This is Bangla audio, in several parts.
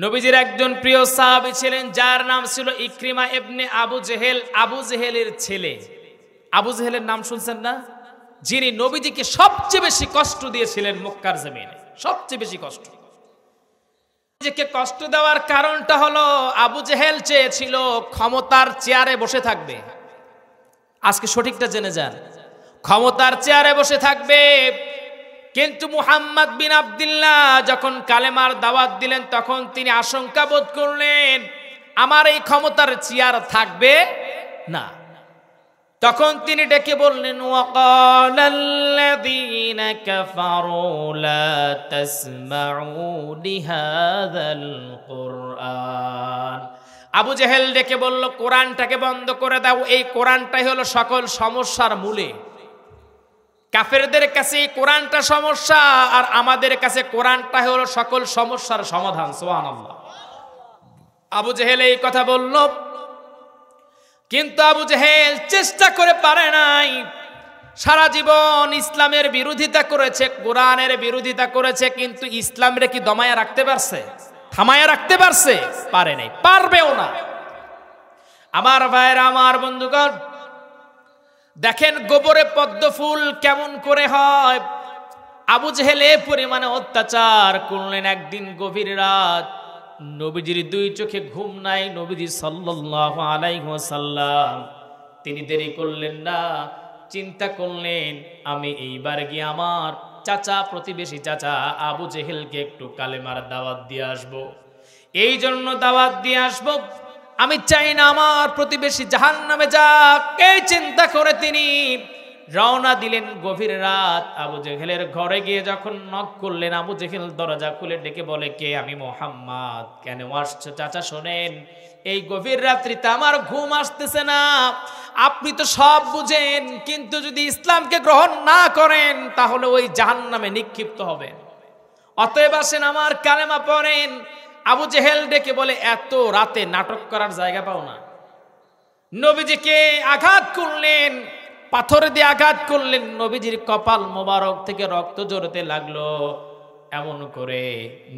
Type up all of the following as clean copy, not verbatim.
নবীজির একজন প্রিয় সাহাবী ছিলেন যার নাম ছিল ইকরিমা ইবনে আবু জেহেল। আবু জেহেলের ছেলে। আবু জেহেলের নাম শুনছেন না? যিনি নবীজিকে সবচেয়ে বেশি কষ্ট দিয়েছিলেন মক্কার জমিনে, সবচেয়ে বেশি কষ্ট। নিজেকে কষ্ট দেওয়ার কারণটা হলো আবু জেহেল চেয়েছিল ক্ষমতার চেয়ারে বসে থাকবে। আজকে সঠিকটা জেনে যান, ক্ষমতার চেয়ারে বসে থাকবে। কিন্তু মুহাম্মদ বিন আব্দুল্লাহ যখন কালেমার দাওয়াত দিলেন তখন তিনি আশঙ্কা বোধ করলেন আমার এই ক্ষমতার চেয়ার থাকবে না। তখন তিনি ডেকে বললেন ওয়াকালাল্লাযীনা কাফারু লা তাসমাউ লিহাযাল কুরআন। আবু জেহেল ডেকে বলল কোরআনটাকে বন্ধ করে দাও, এই কোরআনটাই হলো সকল সমস্যার মূলে। কাফেরদের কাছে কোরআনটা সমস্যা আর আমাদের কাছে কোরআনটা হলো সকল সমস্যার সমাধান। সুবহানাল্লাহ। আবু জেহেল এই কথা বলল, কিন্তু আবু জেহেল চেষ্টা করে পারে নাই। সারা জীবন ইসলামের বিরোধিতা করেছে, কোরআনের বিরোধিতা করেছে, কিন্তু ইসলামের কি দমায়া রাখতে পারছে? থামায়া রাখতে পারছে? পারে নাই, পারবেও না। আমার ভাইয়েরা, আমার বন্ধুগণ, দেখেন গোবরে পদ্ম ফুল কেমন করে হয়। আবু জেহেল এ পরিমাণে অত্যাচার করলেন। একদিন গভীর রাত, নবীজির দুই চোখে ঘুম নাই। নবীজি সাল্লাল্লাহু আলাইহি ওয়াসাল্লাম তিনি দেরি করলেন না, চিন্তা করলেন আমি এইবার গিয়ে আমার চাচা, প্রতিবেশী চাচা আবু জেহেলকে একটু কালেমার দাওয়াত দিয়ে আসবো। এই জন্য দাওয়াত দিয়ে আসবো, আমি চাই না আমার প্রতিবেশী জাহান্নামে যাক। এই চিন্তা করে তিনি রওনা দিলেন। গভীর রাত আবু জেহেলের ঘরে গিয়ে যখন নক করলেন, আবু জেহেল দরজা খুলে ডেকে বলে কে? আমি মুহাম্মদ। কেন আসছো? চাচা শোনেন, এই গভীর রাত্রিতে আমার ঘুম আসতেছে না। আপনি তো সব বুঝেন, কিন্তু যদি ইসলামকে গ্রহণ না করেন তাহলে ওই জাহান্নামে নিক্ষিপ্ত হবেন। অতএব আসেন আমার কালেমা পড়েন। আবু জেহেল ডেকে বলে এত রাতে নাটক করার জায়গা পাও না। নবীজিকে আঘাত করলেন, পাথর দিয়ে আঘাত করলেন। নবীজির কপাল মোবারক থেকে রক্ত ঝরতে লাগলো। এমন করে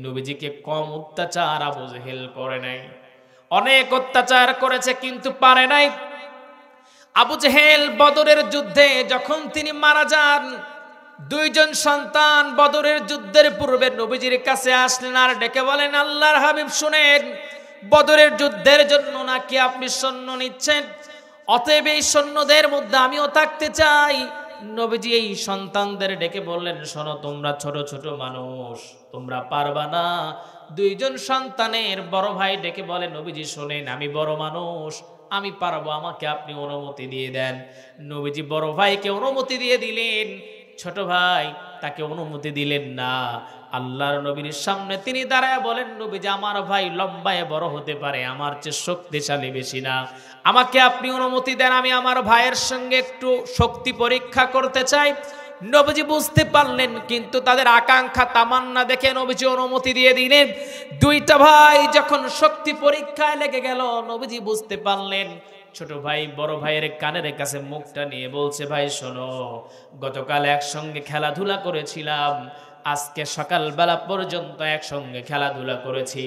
নবীজিকে কম অত্যাচার আবু জেহেল করে নাই। অনেক অত্যাচার করেছে কিন্তু পারে নাই। আবু জেহেল বদরের যুদ্ধে যখন তিনি মারা যান, দুইজন সন্তান বদরের যুদ্ধের পূর্বে নবীজির কাছে আসলেন আর ডেকে বলেন আল্লাহর হাবিব শুনেন, বদরের যুদ্ধের জন্য নাকি আপনি সৈন্য নিচ্ছেন, অতএব এই সৈন্যদের মধ্যে আমিও থাকতে চাই। নবীজি এই সন্তানদের ডেকে বললেন শোনো, তোমরা ছোট ছোট মানুষ, তোমরা পারবা না। দুইজন সন্তানের বড় ভাই ডেকে বলে নবীজি শোনেন, আমি বড় মানুষ, আমি পারবো, আমাকে আপনি অনুমতি দিয়ে দেন। নবীজি বড় ভাইকে অনুমতি দিয়ে দিলেন, ছোট ভাই তাকে অনুমতি দিলেন না। আল্লাহর নবীর সামনে তিনি দাঁড়ায় বলেন নবীজি আমার ভাই লম্বায় বড় হতে পারে, আমার চেয়ে শক্তিশালী বেশি না, আমাকে আপনি অনুমতি দেন, আমি আমার ভাইয়ের সঙ্গে একটু শক্তি পরীক্ষা করতে চাই। নবীজি বুঝতে পারলেন, কিন্তু তাদের আকাঙ্ক্ষা তামান্না দেখে নবীজি অনুমতি দিয়ে দিলেন। দুইটা ভাই যখন শক্তি পরীক্ষায় লেগে গেল, নবীজি বুঝতে পারলেন ছোট ভাই বড় ভাইয়ের কানের কাছে মুখটা নিয়ে বলছে ভাই শোনো, গতকাল একসঙ্গে খেলাধুলা করেছিলাম, আজকে সকালবেলা পর্যন্ত একসঙ্গে খেলাধুলা করেছি,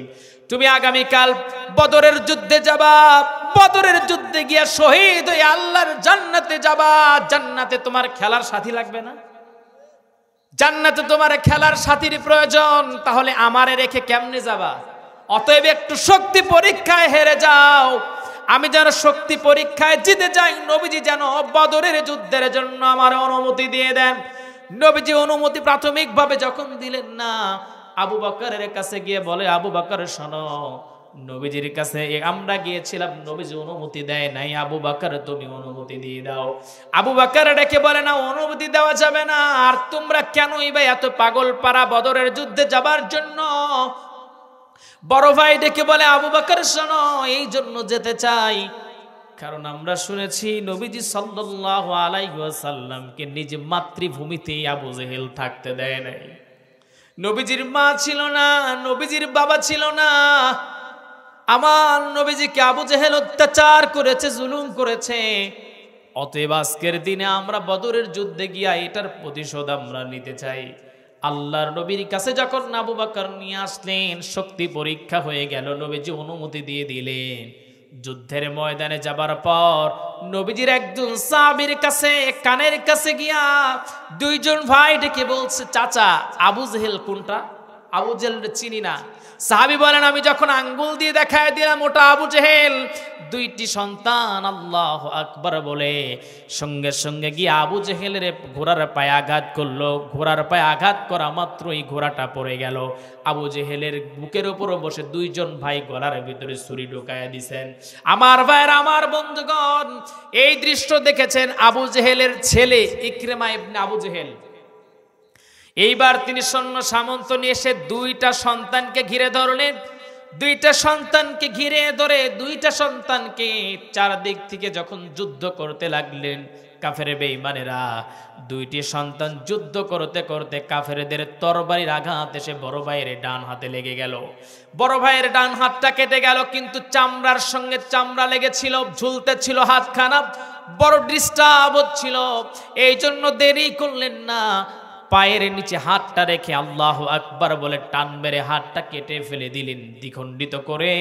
তুমি আগামীকাল বদরের যুদ্ধে যাবা, বদরের যুদ্ধে গিয়া শহীদ হয়ে আল্লাহর জান্নাতে যাবা। জান্নাতে তোমার খেলার সাথী লাগবে না? জান্নাতে তোমার খেলার সাথীর প্রয়োজন, তাহলে আমারে রেখে কেমনে যাবা? অতএব একটু শক্তি পরীক্ষায় হেরে যাও, আমি যেন শক্তি পরীক্ষায় জিতে যাই। নবীজি যেন বদরের যুদ্ধের জন্য আমার অনুমতি দিয়ে দেন। নবীজি অনুমতি প্রাথমিকভাবে যখন দিলেন না, আবু বকরের কাছে গিয়ে বলে আবু বকর শোনো, নবীজির কাছে আমরা গিয়েছিলাম, নবীজি অনুমতি দেয় নাই, আবু বকর তুমি অনুমতি দিয়ে দাও। আবু বকর ডেকে বলে না, অনুমতি দেওয়া যাবে না। আর তোমরা কেনই বা এত পাগল পারা বদরের যুদ্ধে যাবার জন্য? বড় ভাই ডেকে বলে আবু বকর শোনো, এই জন্য যেতে চাই কারণ আমরা শুনেছি নবীজি সাল্লাল্লাহু আলাইহি ওয়াসাল্লামকে নিজ মাতৃভূমিতে আবু জেহেল থাকতে দেয় নাই। নবীজির মা ছিল না, নবীজির বাবা ছিল না, আমার নবীজিকে আবু জেহেল অত্যাচার করেছে, জুলুম করেছে। অতএব আজকের দিনে আমরা বদরের যুদ্ধে গিয়া এটার প্রতিশোধ আমরা নিতে চাই। আল্লাহর নবীর কাছে যখন আবু বকর নিয়ে আসলেন, শক্তি পরীক্ষা হয়ে গেল, নবীজি অনুমতি দিয়ে দিলেন। যুদ্ধের ময়দানে যাবার পর নবীজির একজন সাহাবীর কাছে কানের কাছে গিয়া দুইজন ভাই ডেকে বলছে, চাচা আবু জেহেল কোনটা? আবু জেহেল চিনি না। সাহাবী বলেন, আমি যখন আঙ্গুল দিয়ে দেখায় দিলাম ওটা আবু জেহেল। দুইটি সন্তান আল্লাহু আকবার বলে সঙ্গে সঙ্গে গিয়ে আবু জেহেলের ঘোড়ার পায়ে আঘাত করলো। ঘোড়ার পায়ে আঘাত করা মাত্রই ঘোড়াটা পড়ে গেল। আবু জেহেলের বুকের উপর বসে দুইজন ভাই গলার ভিতরে ছুরি ঢুকায়া দিছেন। আমার ভাইরা, আমার বন্ধুগণ, এই দৃশ্য দেখেছেন আবু জেহেলের ছেলে ইকরিমা ইবনে আবু জেহেল। এইবার তিনি সৈন্য সামন্ত নিয়ে এসে দুইটা সন্তানকে ঘিরে ধরলেন। দুইটা সন্তানকে ঘিরে ধরে দুইটা সন্তানকে চারদিক থেকে যখন যুদ্ধ করতে লাগলেন কাফের বেঈমানেরা, দুইটি সন্তান যুদ্ধ করতে করতে কাফেরদের তরবারির আঘাত এসে বড় ভাইয়ের ডান হাতে লেগে গেল। বড় ভাইয়ের ডান হাতটা কেটে গেল, কিন্তু চামড়ার সঙ্গে চামড়া লেগেছিল, ঝুলতে ছিল হাতখানা, বড় ডিস্টার্ব হচ্ছিল। এই জন্য দেরি করলেন না, পায়ের নিচে হাতটা রেখে আল্লাহু আকবার বলে টান মেরে হাতটা কেটে ফেলে দিলেন। দ্বিখণ্ডিত করে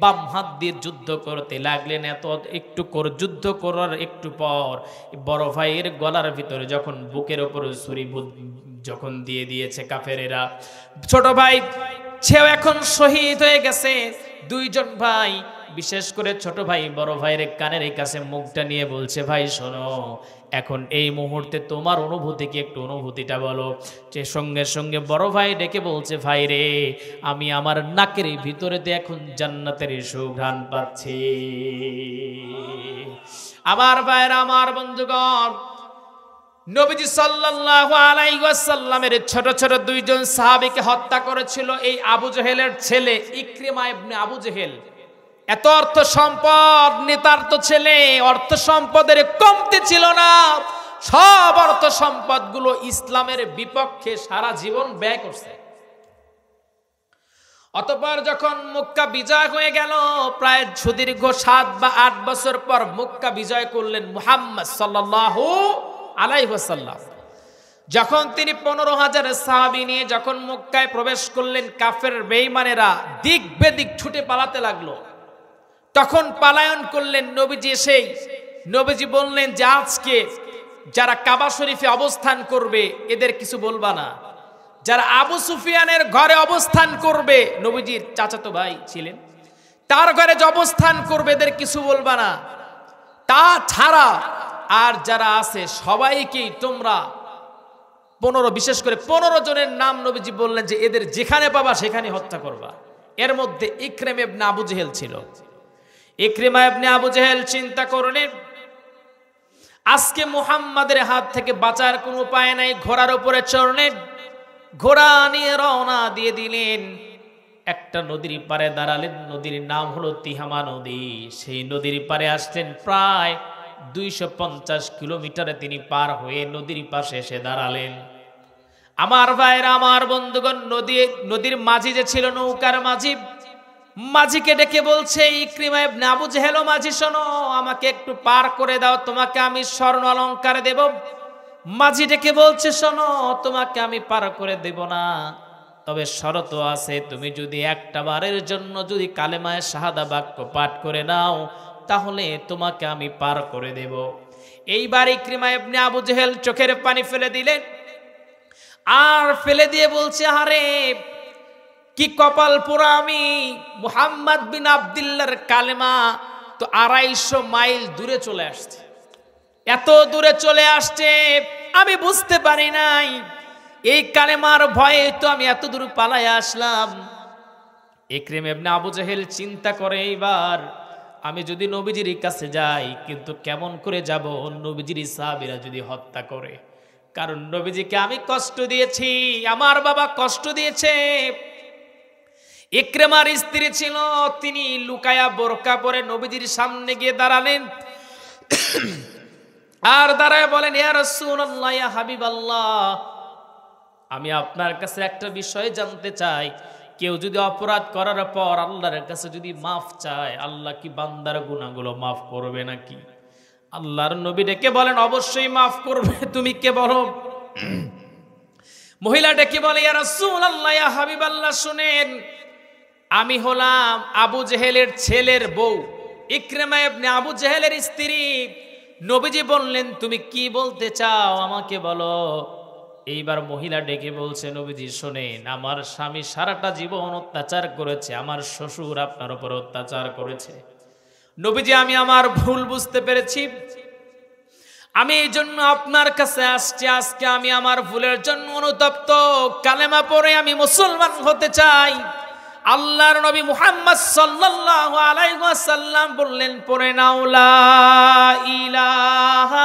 বাম হাত দিয়ে যুদ্ধ করতে লাগলেন। একটু করে যুদ্ধ করার একটু পর বড় ভাইয়ের গলার ভিতরে যখন বুকের ওপর ছুরি যখন দিয়ে দিয়েছে কাফেরেরা, ছোট ভাই সেও এখন শহীদ হয়ে গেছে। দুইজন ভাই, বিশেষ করে ছোট ভাই বড় ভাইয়ের কানের কাছে মুখটা নিয়ে বলছে, ভাই শোনো, এখন এই মুহূর্তে তোমার অনুভূতি কি, একটু অনুভূতিটা বলো। যে সঙ্গে সঙ্গে বড় ভাই ডেকে বলছে, ভাই রে, আমি আমার নাকের ভিতরেতে এখন জান্নাতের সুঘ্রাণ পাচ্ছি। আমার ভাইরা, আমার বন্ধুগণ, নবীজি সাল্লাল্লাহু আলাইহি ওয়াসাল্লামের ছোট ছোট দুইজন সাহাবীকে হত্যা করেছিল এই আবু জেহেলের ছেলে ইকরিমা ইবনে আবু জেহেল। এত অর্থ সম্পদ, নেতার তো ছেলে, অর্থ সম্পদের কমতি ছিল না। সব অর্থ সম্পদগুলো ইসলামের বিপক্ষে সারা জীবন ব্যয় করছে। অতঃপর যখন মক্কা বিজয় হয়ে গেল, প্রায় সুদীর্ঘ 7 বা 8 বছর পর মক্কা বিজয় করলেন মুহাম্মদ সাল্লাল্লাহু আলাইহি ওয়াসাল্লাম। যখন তিনি 15,000 সাহাবী নিয়ে যখন মক্কায় প্রবেশ করলেন, কাফের বেঈমানেরা দিক বেদিক ছুটে পালাতে লাগলো। তখন পালায়ন করলেন নবীজি। সেই নবীজি বললেন যে আজকে যারা কাবা শরীফে অবস্থান করবে এদের কিছু বলবা না। যারা আবু সুফিয়ানের ঘরে অবস্থান করবে, নবীজির চাচাতো ভাই ছিলেন, তার ঘরে যে অবস্থান করবে এদের কিছু বলবা না। তা ছাড়া আর যারা আছে সবাইকেই তোমরা 15, বিশেষ করে 15 জনের নাম নবীজি বললেন যে এদের যেখানে পাবা সেখানে হত্যা করবা। এর মধ্যে ইকরিমা ইবনে আবু জেহেল ছিল। ইকরিমা ইবনে আবু জেহেল চিন্তা করলেন, আজকে মুহাম্মাদের হাত থেকে বাঁচার কোনো উপায় নাই। ঘোড়ার উপরে চড়লেন, ঘোড়া নিয়ে রওনা দিয়ে দিলেন। একটা নদীর পারে দাঁড়ালেন, নদীর নাম হলো তিহামা নদী। সেই নদীর পারে আসলেন, প্রায় 250 কিলোমিটারে তিনি পার হয়ে নদীর পাশে এসে দাঁড়ালেন। আমার ভাইরা, আমার বন্ধুগণ, নদীর মাঝি যে ছিল, নৌকার মাঝি, মাঝিকে ডেকে বলছে, ইকরিমা ইবনে আবু জেহেল, মাঝি শোনো, আমাকে একটু পার করে দাও, তোমাকে আমি স্বর্ণ অলংকার দেব। মাঝি ডেকে বলছে, শোনো, তোমাকে আমি পার করে দেব না, তবে শরত আছে, তুমি যদি একটা বারের জন্য যদি কালেমায়ে শাহাদা বাক্য পাঠ করে নাও তাহলে তোমাকে আমি পার করে দেব। এইবার ইকরিমা ইবনে আবু জেহেল চোখের পানি ফেলে দিলেন, আর ফেলে দিয়ে বলছে, আরে কি কপাল পোড়া আমি, মুহাম্মদ বিন আব্দুল্লাহর কালেমা তো 250 মাইল দূরে চলে আসছে। এত দূরে চলে আসছে আমি বুঝতে পারি নাই। এই কালেমার ভয়ে তো আমি এত দূর পালায় আসলাম। ইকরিমা ইবনে আবু জেহেল চিন্তা করে, এইবার আমি যদি নবীজির কাছে যাই, কিন্তু কেমন করে যাব, নবীজির সাহাবীরা যদি হত্যা করে। কারণ নবীজিকে আমি কষ্ট দিয়েছি, আমার বাবা কষ্ট দিয়েছে। ইকরিমার স্ত্রী ছিল, তিনি লুকায়া বোরকা পরে নবীজির সামনে গিয়ে দাঁড়ালেন, আর দাঁড়ায় বলেন, ইয়া রাসূলুল্লাহ, ইয়া হাবিবাল্লাহ, আমি আপনার কাছে একটা বিষয় জানতে চাই, কেউ যদি অপরাধ করার পর আল্লাহর কাছে যদি মাফ চায়, আল্লাহ কি বান্দার গুনাহগুলো মাফ করবে নাকি? আল্লাহর নবী ডেকে বলেন, অবশ্যই মাফ করবে, তুমি কে বলো? মহিলা ডেকে বলে, ইয়া রাসূলুল্লাহ, ইয়া হাবিবাল্লাহ, শুনেন, আমি হলাম আবু জেহেলের ছেলের বউ, ইকরামা ইবনে আবু জেহেলের স্ত্রী। নবীজি বললেন, তুমি কি বলতে চাও আমাকে বলো। এইবার মহিলা ডেকে বলছে, নবীজি শোনেন, আমার স্বামী সারাটা জীবন অত্যাচার করেছে, আমার শ্বশুর আপনার উপর অত্যাচার করেছে। নবীজি, আমি আমার ভুল বুঝতে পেরেছি, আমি এই জন্য আপনার কাছে আসছি। আজকে আমি আমার ভুলের জন্য অনুতপ্ত, কালেমা পড়ে আমি মুসলমান হতে চাই। আল্লাহর নবী মুহাম্মদ সাল্লাল্লাহু আলাইহি ওয়াসাল্লাম বললেন, পড়ে নাও লা ইলাহা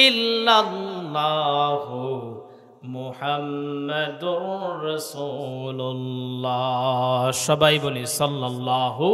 ইল্লাল্লাহু মুহাম্মাদুর রাসূলুল্লাহ। সবাই বলি সাল্লাল্লাহু